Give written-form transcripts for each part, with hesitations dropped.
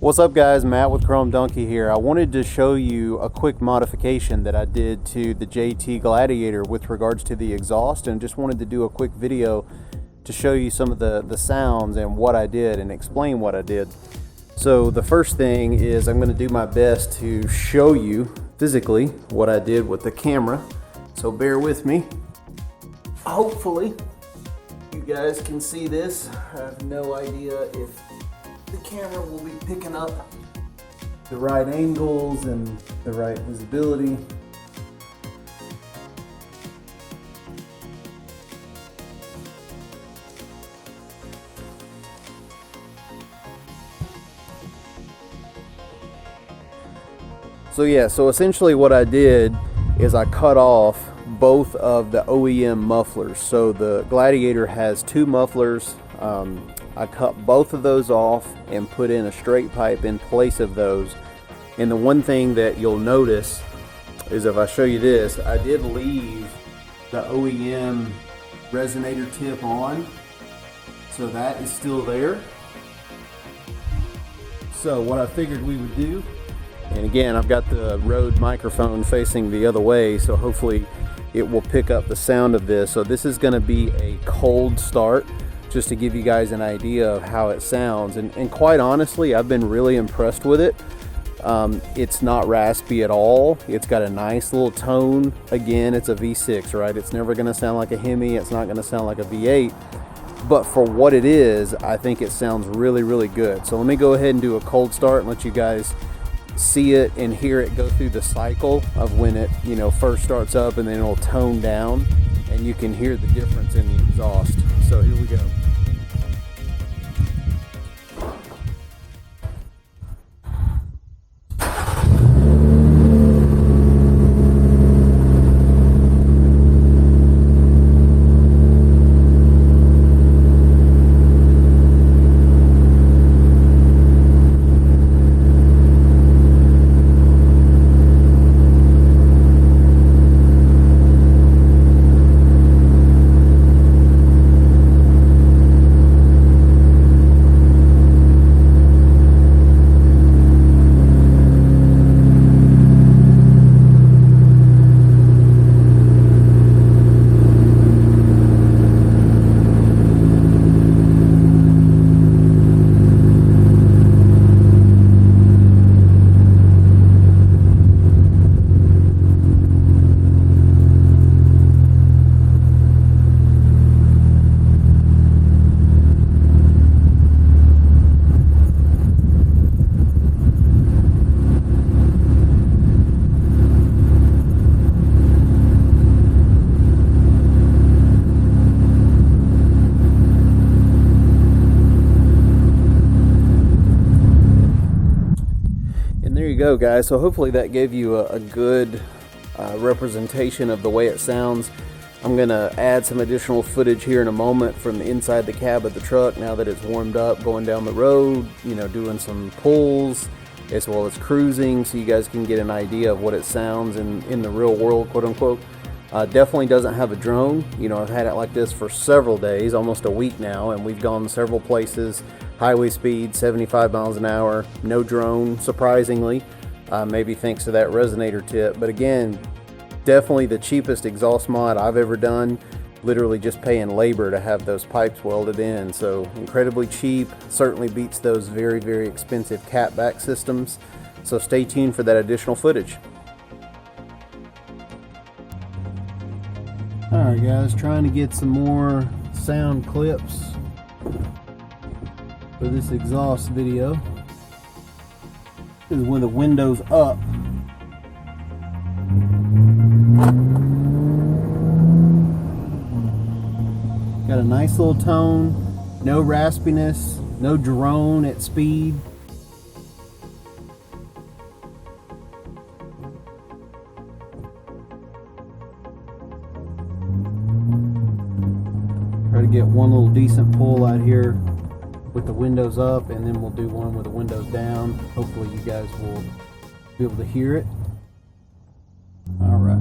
What's up guys, Matt with Chrome Donkey here. I wanted to show you a quick modification that I did to the JT Gladiator with regards to the exhaust, and just wanted to do a quick video to show you some of the sounds and what I did and explain what I did. So the first thing is I'm going to do my best to show you physically what I did with the camera, so bear with me. Hopefully you guys can see this. I have no idea if the camera will be picking up the right angles and the right visibility. So essentially what I did is I cut off both of the OEM mufflers. So the Gladiator has two mufflers. I cut both of those off and put in a straight pipe in place of those. And the one thing that you'll notice is, if I show you this, I did leave the OEM resonator tip on, so that is still there. So what I figured we would do, and again I've got the Rode microphone facing the other way, so hopefully it will pick up the sound of this. So this is going to be a cold start, just to give you guys an idea of how it sounds, and quite honestly I've been really impressed with it. It's not raspy at all. It's got a nice little tone. Again, it's a V6, right? It's never going to sound like a Hemi, it's not going to sound like a V8, but for what it is, I think it sounds really good. So let me go ahead and do a cold start and let you guys see it and hear it go through the cycle of when it, first starts up, and then it'll tone down and you can hear the difference in the exhaust. So here we go. Go guys, so hopefully that gave you a good representation of the way it sounds. I'm gonna add some additional footage here in a moment from the inside the cab of the truck now that it's warmed up, going down the road, doing some pulls as well as cruising, so you guys can get an idea of what it sounds in the real world, quote unquote. Definitely doesn't have a drone. I've had it like this for several days, almost a week now, and we've gone several places. Highway speed 75 miles an hour, no drone, surprisingly, maybe thanks to that resonator tip. But again, definitely the cheapest exhaust mod I've ever done, literally just paying labor to have those pipes welded in. So incredibly cheap, certainly beats those very expensive catback systems. So stay tuned for that additional footage. Alright guys, trying to get some more sound clips for this exhaust video. This is when the window's up. Got a nice little tone, no raspiness, no drone at speed. Try to get one little decent pull out here with the windows up, and then we'll do one with the windows down. Hopefully you guys will be able to hear it. All right.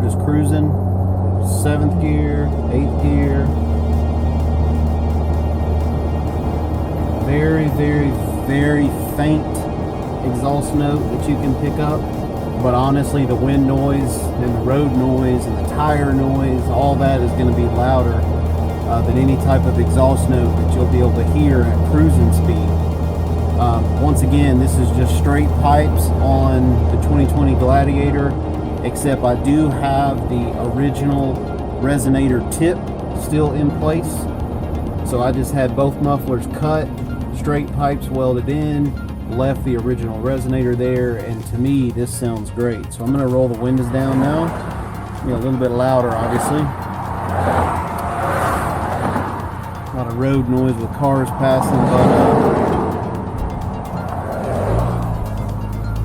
just cruising. 7th gear, 8th gear. Very, very, very faint exhaust note that you can pick up. But honestly, the wind noise and the road noise and the tire noise, all that is going to be louder than any type of exhaust note that you'll be able to hear at cruising speed. Once again, this is just straight pipes on the 2020 Gladiator, except I do have the original resonator tip still in place. So I just had both mufflers cut, straight pipes welded in, left the original resonator there, and to me this sounds great. So I'm going to roll the windows down now. Be a little bit louder, obviously. A lot of road noise with cars passing, but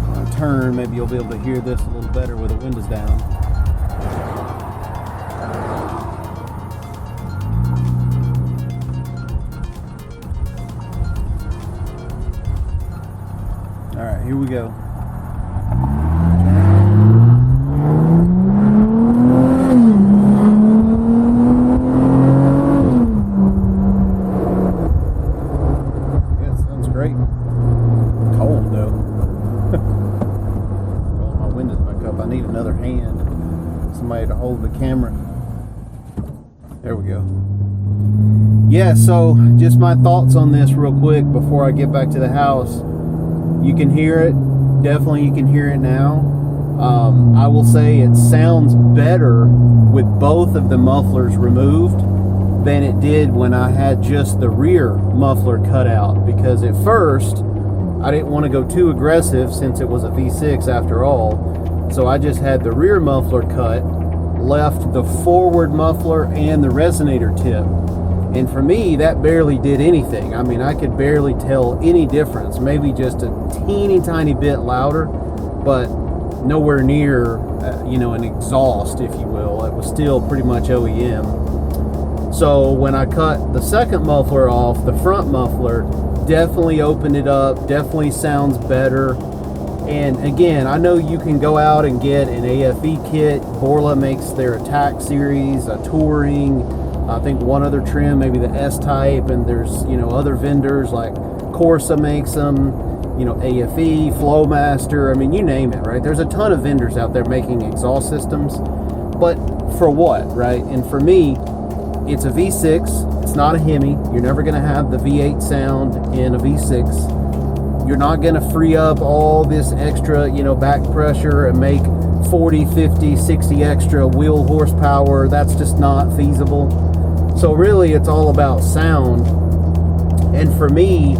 when I turn, maybe you'll be able to hear this a little better with the windows down. All right, here we go. Yeah, it sounds great. Cold though. Roll my windows back up. I need another hand, somebody to hold the camera. There we go. Yeah, so just my thoughts on this real quick before I get back to the house. You can hear it. Definitely you can hear it now. I will say it sounds better with both of the mufflers removed than it did when I had just the rear muffler cut out, because at first I didn't want to go too aggressive since it was a V6 after all. So I just had the rear muffler cut, left the forward muffler and the resonator tip. And for me, that barely did anything. I mean, I could barely tell any difference. Maybe just a teeny tiny bit louder, but nowhere near, an exhaust, if you will. It was still pretty much OEM. So when I cut the second muffler off, the front muffler, definitely opened it up, definitely sounds better. And again, I know you can go out and get an AFE kit. Borla makes their Attack series, a Touring, I think one other trim, maybe the S-Type, and there's, other vendors like Corsa makes them, AFE, Flowmaster, I mean, you name it, right? There's a ton of vendors out there making exhaust systems, but for what, right? And for me, it's a V6, it's not a Hemi. You're never going to have the V8 sound in a V6. You're not going to free up all this extra, back pressure and make 40, 50, 60 extra wheel horsepower. That's just not feasible. So really, it's all about sound. And for me,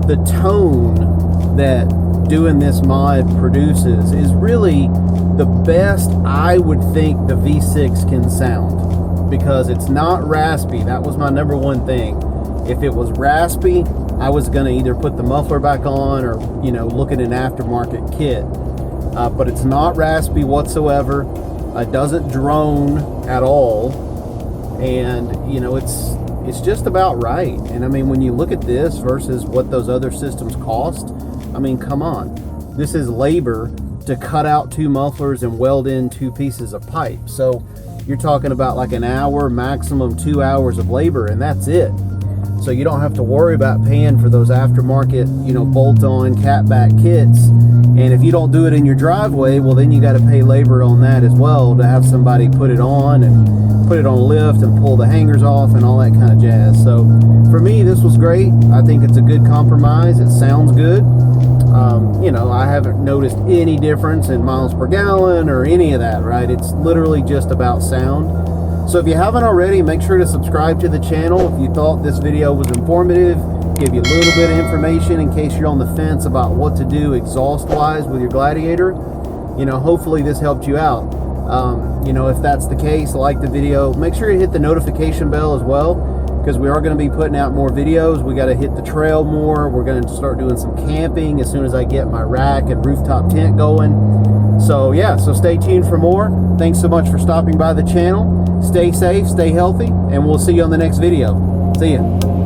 the tone that doing this mod produces is really the best I would think the V6 can sound, because it's not raspy. That was my number one thing. If it was raspy, I was going to either put the muffler back on or, look at an aftermarket kit. But it's not raspy whatsoever. It doesn't drone at all. And, it's just about right. And I mean, when you look at this versus what those other systems cost, I mean, come on. This is labor to cut out 2 mufflers and weld in 2 pieces of pipe. So you're talking about like an hour, maximum 2 hours of labor, and that's it. So you don't have to worry about paying for those aftermarket, bolt-on catback kits. And if you don't do it in your driveway, well, then you got to pay labor on that as well to have somebody put it on and put it on a lift and pull the hangers off and all that kind of jazz. So for me, this was great. I think it's a good compromise. It sounds good. I haven't noticed any difference in miles per gallon or any of that, right? It's literally just about sound. So if you haven't already, make sure to subscribe to the channel. If you thought this video was informative, give you a little bit of information in case you're on the fence about what to do exhaust-wise with your Gladiator. Hopefully this helped you out. If that's the case, like the video. Make sure you hit the notification bell as well, because we are going to be putting out more videos. We got to hit the trail more. We're going to start doing some camping as soon as I get my rack and rooftop tent going. So yeah, so stay tuned for more. Thanks so much for stopping by the channel. Stay safe, stay healthy, and we'll see you on the next video. See ya.